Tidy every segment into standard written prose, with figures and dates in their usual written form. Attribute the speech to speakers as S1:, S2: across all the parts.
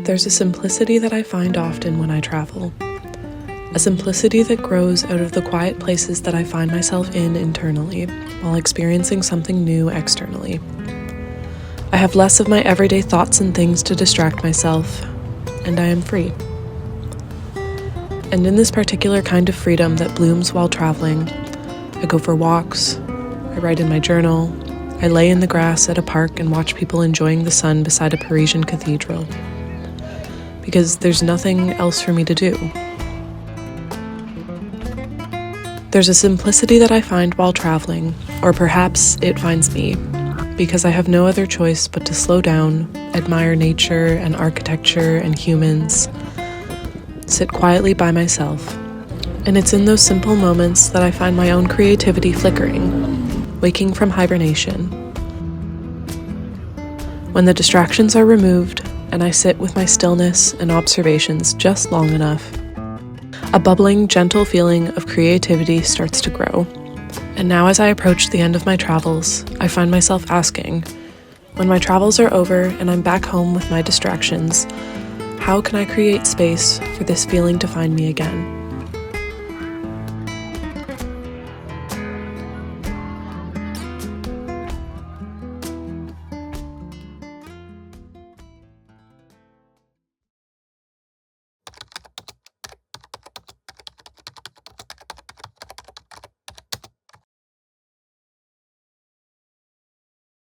S1: There's a simplicity that I find often when I travel. A simplicity that grows out of the quiet places that I find myself in internally, while experiencing something new externally. I have less of my everyday thoughts and things to distract myself, and I am free. And in this particular kind of freedom that blooms while traveling, I go for walks, I write in my journal, I lay in the grass at a park and watch people enjoying the sun beside a Parisian cathedral. Because there's nothing else for me to do. There's a simplicity that I find while traveling, or perhaps it finds me, because I have no other choice but to slow down, admire nature and architecture and humans, sit quietly by myself. And it's in those simple moments that I find my own creativity flickering, waking from hibernation. When the distractions are removed, and I sit with my stillness and observations just long enough, a bubbling, gentle feeling of creativity starts to grow. And now as I approach the end of my travels, I find myself asking, when my travels are over and I'm back home with my distractions, how can I create space for this feeling to find me again?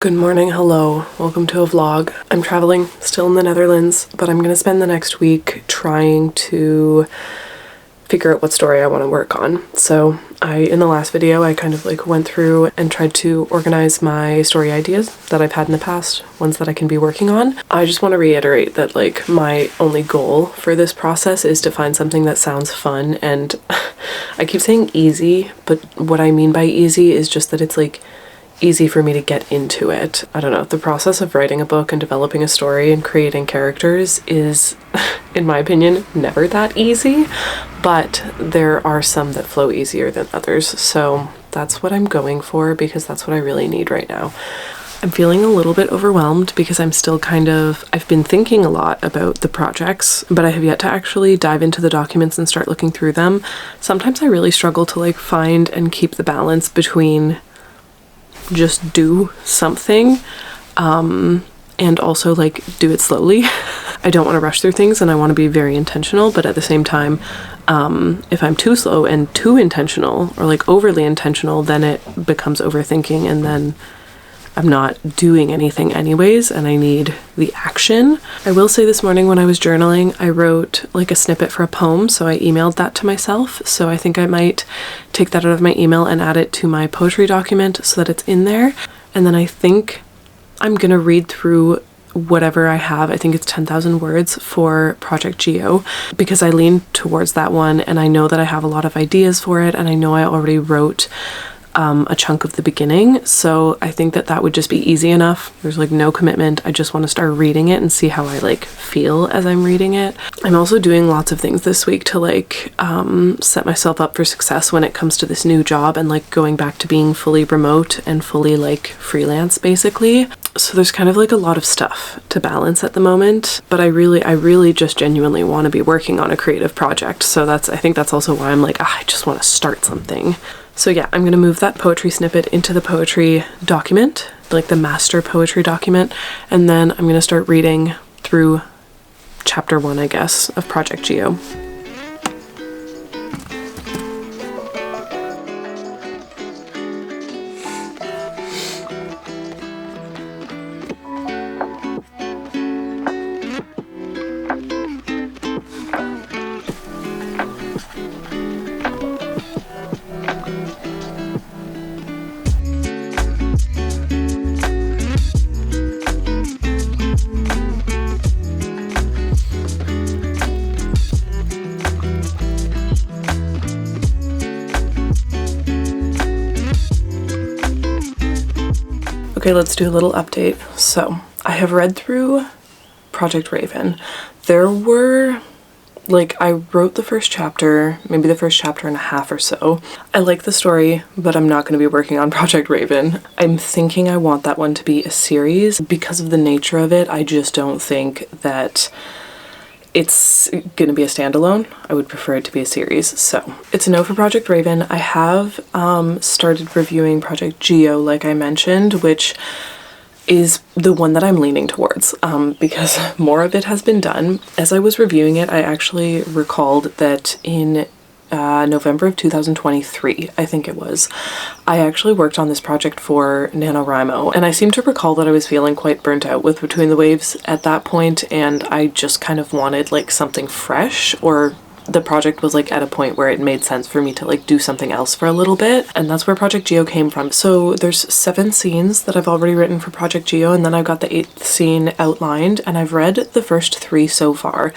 S1: Good morning, hello, welcome to a vlog. I'm traveling, still in the Netherlands, but I'm gonna spend the next week trying to figure out what story I want to work on. So in the last video, I kind of went through and tried to organize my story ideas that I've had in the past, ones that I can be working on. I just want to reiterate that my only goal for this process is to find something that sounds fun, and I keep saying easy, but what I mean by easy is just that it's easy for me to get into it. I don't know, the process of writing a book and developing a story and creating characters is, in my opinion, never that easy, but there are some that flow easier than others, so that's what I'm going for because that's what I really need right now. I'm feeling a little bit overwhelmed because I'm still I've been thinking a lot about the projects, but I have yet to actually dive into the documents and start looking through them. Sometimes I really struggle to find and keep the balance between just do something and also do it slowly. I don't want to rush through things and I want to be very intentional, but at the same time, if I'm too slow and too intentional or overly intentional, then it becomes overthinking and then I'm not doing anything anyways and I need the action. I will say this morning when I was journaling, I wrote a snippet for a poem, so I emailed that to myself. So I think I might take that out of my email and add it to my poetry document so that it's in there. And then I think I'm gonna read through whatever I have. I think it's 10,000 words for Project Geo because I lean towards that one and I know that I have a lot of ideas for it and I know I already wrote a chunk of the beginning, so I think that would just be easy enough. There's no commitment. I just want to start reading it and see how I feel as I'm reading it. I'm also doing lots of things this week to set myself up for success when it comes to this new job and going back to being fully remote and fully freelance basically. So there's kind of a lot of stuff to balance at the moment, but I really just genuinely want to be working on a creative project. So I think that's also why I'm I just want to start something. So yeah, I'm going to move that poetry snippet into the poetry document, the master poetry document, and then I'm going to start reading through chapter 1, I guess, of Project Geo. Okay, let's do a little update. So I have read through Project Raven. There were I wrote the first chapter, maybe the first chapter and a half or so. I like the story, but I'm not going to be working on Project Raven. I'm thinking I want that one to be a series. Because of the nature of it, I just don't think that it's gonna be a standalone. I would prefer it to be a series. So it's a no for Project Raven. I have started reviewing Project Geo, like I mentioned, which is the one that I'm leaning towards because more of it has been done. As I was reviewing it, I actually recalled that in November of 2023, I think it was, I actually worked on this project for NaNoWriMo, and I seem to recall that I was feeling quite burnt out with Between the Waves at that point, and I just kind of wanted like something fresh, or the project was like at a point where it made sense for me to like do something else for a little bit, and that's where Project Geo came from. So there's 7 scenes that I've already written for Project Geo, and then I've got the 8th scene outlined, and I've read the first 3 so far,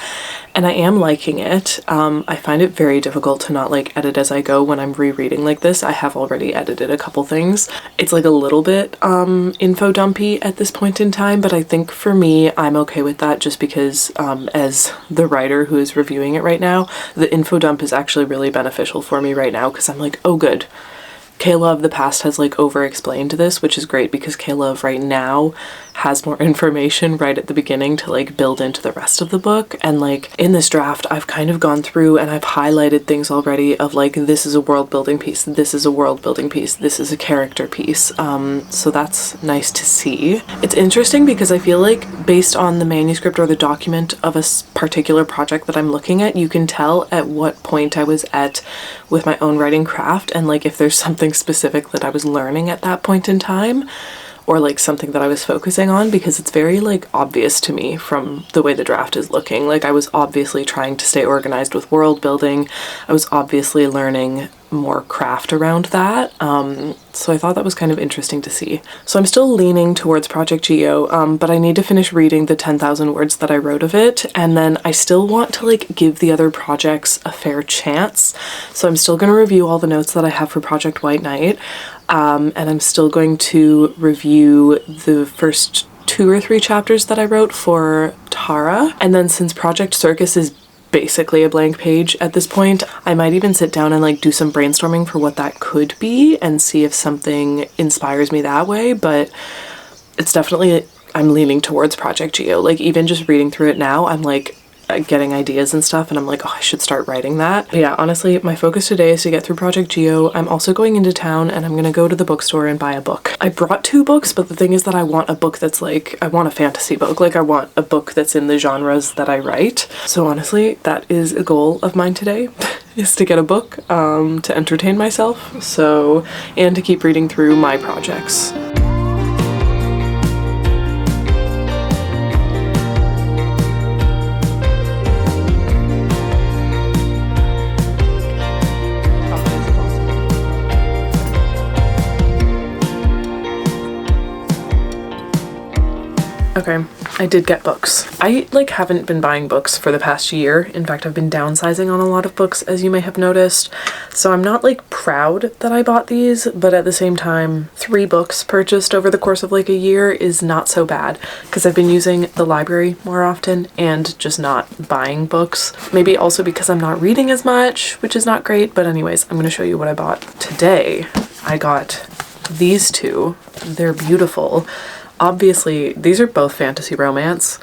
S1: and I am liking it. I find it very difficult to not like edit as I go when I'm rereading like this. I have already edited a couple things. It's like a little bit info dumpy at this point in time, but I think for me, I'm okay with that just because as the writer who is reviewing it right now, the info dump is actually really beneficial for me right now because I'm like, oh good, Kayla of the past has like over-explained this, which is great because Kayla of right now has more information right at the beginning to like build into the rest of the book. And like in this draft, I've kind of gone through and I've highlighted things already of like, this is a world building piece, this is a world building piece, this is a character piece. So that's nice to see. It's interesting because I feel like based on the manuscript or the document of a particular project that I'm looking at, you can tell at what point I was at with my own writing craft, and like if there's something specific that I was learning at that point in time, or like something that I was focusing on, because it's very like obvious to me from the way the draft is looking. Like I was obviously trying to stay organized with world building. I was obviously learning more craft around that. So I thought that was kind of interesting to see. So I'm still leaning towards Project Geo, but I need to finish reading the 10,000 words that I wrote of it. And then I still want to like give the other projects a fair chance. So I'm still going to review all the notes that I have for Project White Knight. And I'm still going to review the first 2 or 3 chapters that I wrote for Tara. And then since Project Circus is basically a blank page at this point, I might even sit down and like do some brainstorming for what that could be and see if something inspires me that way. But it's definitely, I'm leaning towards Project Geo. Like even just reading through it now, I'm like getting ideas and stuff, and I'm like, oh, I should start writing that. But yeah, honestly, my focus today is to get through Project Geo. I'm also going into town and I'm gonna go to the bookstore and buy a book. I brought 2 books, but the thing is that I want a book that's like, I want a fantasy book. Like I want a book that's in the genres that I write. So honestly, that is a goal of mine today is to get a book to entertain myself. So, and to keep reading through my projects. Okay, I did get books. I like haven't been buying books for the past year. In fact, I've been downsizing on a lot of books, as you may have noticed. So I'm not like proud that I bought these, but at the same time, 3 books purchased over the course of like a year is not so bad because I've been using the library more often and just not buying books. Maybe also because I'm not reading as much, which is not great. But anyways, I'm going to show you what I bought today. I got these 2. They're beautiful. Obviously, these are both fantasy romance.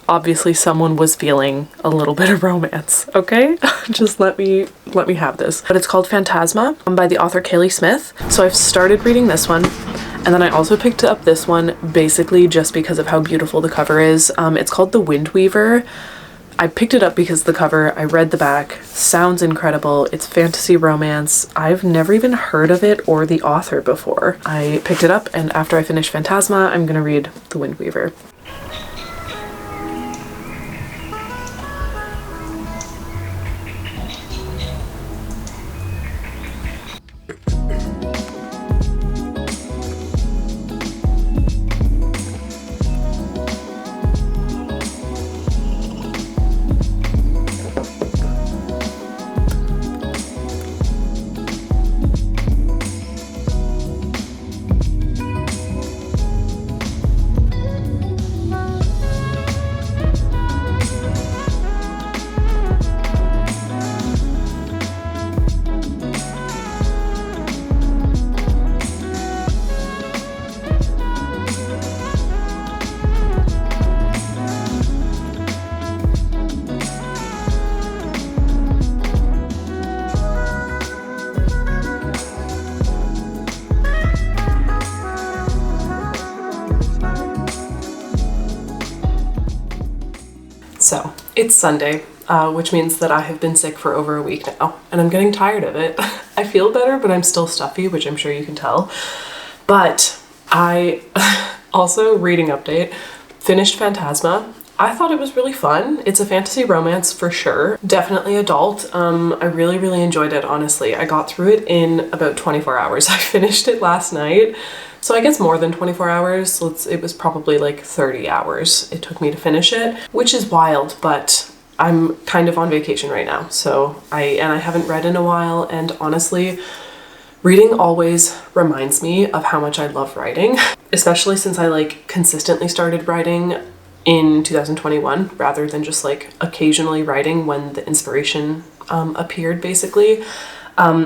S1: Obviously, someone was feeling a little bit of romance, okay? Just let me have this. But it's called Phantasma by the author Kaylee Smith. So I've started reading this one, and then I also picked up this one basically just because of how beautiful the cover is. It's called The Wind Weaver. I picked it up because the cover, I read the back, sounds incredible. It's fantasy romance. I've never even heard of it or the author before. I picked it up, and after I finish Phantasma, I'm gonna read The Wind Weaver. It's Sunday, which means that I have been sick for over a week now, and I'm getting tired of it. I feel better, but I'm still stuffy, which I'm sure you can tell. But I also, reading update, finished Phantasma. I thought it was really fun. It's a fantasy romance for sure. Definitely adult. I really, really enjoyed it, honestly. I got through it in about 24 hours. I finished it last night. So I guess more than 24 hours. It was probably like 30 hours it took me to finish it, which is wild, but I'm kind of on vacation right now. So I haven't read in a while, and honestly, reading always reminds me of how much I love writing, especially since I like consistently started writing in 2021 rather than just like occasionally writing when the inspiration appeared, basically.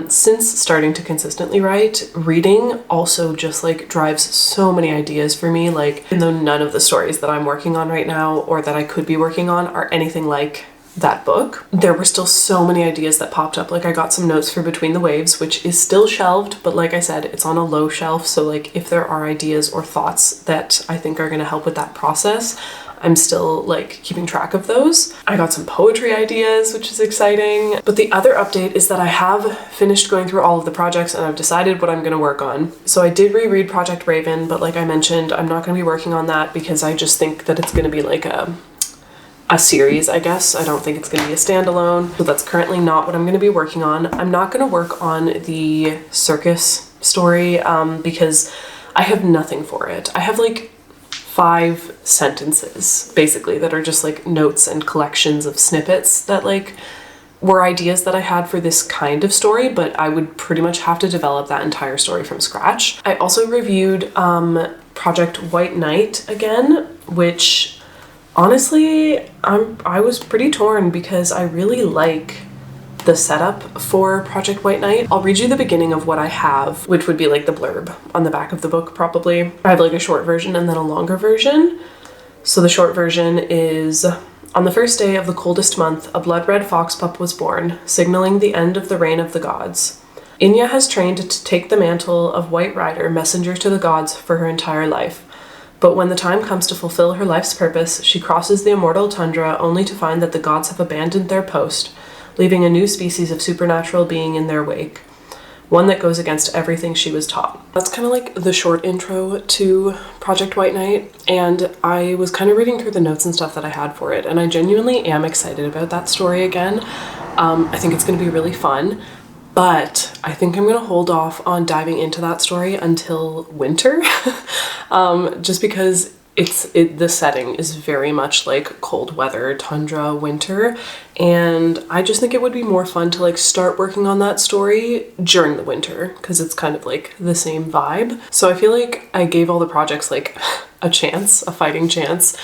S1: Since starting to consistently write, reading also just like drives so many ideas for me. Like, even though none of the stories that I'm working on right now or that I could be working on are anything like that book, there were still so many ideas that popped up. Like, I got some notes for Between the Waves, which is still shelved, but like I said, it's on a low shelf. So like if there are ideas or thoughts that I think are going to help with that process, I'm still like keeping track of those. I got some poetry ideas, which is exciting. But the other update is that I have finished going through all of the projects and I've decided what I'm going to work on. So I did reread Project Raven, but like I mentioned, I'm not going to be working on that because I just think that it's going to be like a series, I guess. I don't think it's going to be a standalone. So that's currently not what I'm going to be working on. I'm not going to work on the circus story because I have nothing for it. I have like 5 sentences basically that are just like notes and collections of snippets that like were ideas that I had for this kind of story, but I would pretty much have to develop that entire story from scratch. I also reviewed Project White Knight again, which honestly I was pretty torn because I really like the setup for Project White Knight. I'll read you the beginning of what I have, which would be like the blurb on the back of the book probably. I have like a short version and then a longer version. So the short version is, on the first day of the coldest month, a blood-red fox pup was born, signaling the end of the reign of the gods. Inya has trained to take the mantle of White Rider, messenger to the gods, for her entire life. But when the time comes to fulfill her life's purpose, she crosses the immortal tundra only to find that the gods have abandoned their post, leaving a new species of supernatural being in their wake, one that goes against everything she was taught. That's kind of like the short intro to Project White Knight, and I was kind of reading through the notes and stuff that I had for it, and I genuinely am excited about that story again. I think it's going to be really fun, but I think I'm going to hold off on diving into that story until winter, just because the setting is very much like cold weather, tundra, winter, and I just think it would be more fun to like start working on that story during the winter because it's kind of like the same vibe. So I feel like I gave all the projects like a chance, a fighting chance,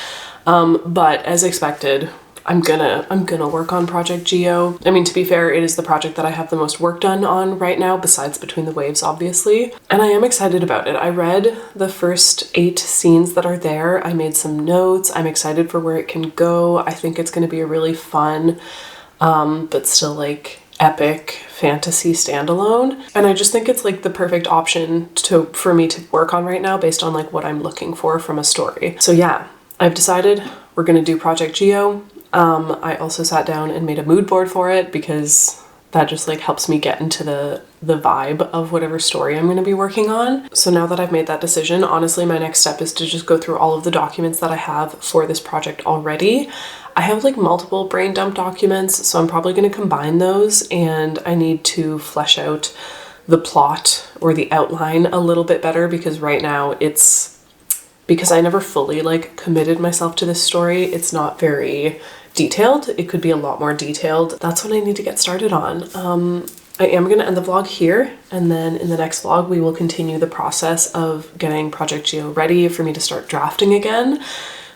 S1: but as expected, I'm gonna work on Project Geo. I mean, to be fair, it is the project that I have the most work done on right now, besides Between the Waves, obviously. And I am excited about it. I read the first 8 scenes that are there. I made some notes. I'm excited for where it can go. I think it's gonna be a really fun, but still like epic fantasy standalone. And I just think it's like the perfect option for me to work on right now based on like what I'm looking for from a story. So yeah, I've decided we're gonna do Project Geo. I also sat down and made a mood board for it because that just like helps me get into the vibe of whatever story I'm going to be working on. So now that I've made that decision, honestly, my next step is to just go through all of the documents that I have for this project already. I have like multiple brain dump documents, so I'm probably going to combine those, and I need to flesh out the plot or the outline a little bit better because right now because I never fully like committed myself to this story, it's not very detailed. It could be a lot more detailed. That's what I need to get started on. I am going to end the vlog here, and then in the next vlog we will continue the process of getting Project Geo ready for me to start drafting again,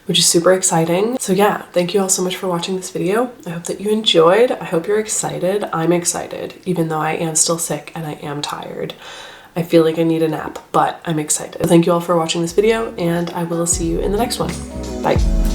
S1: which is super exciting. So yeah, thank you all so much for watching this video. I hope that you enjoyed. I hope you're excited. I'm excited, even though I am still sick and I am tired. I feel like I need a nap, but I'm excited. Thank you all for watching this video, and I will see you in the next one. Bye.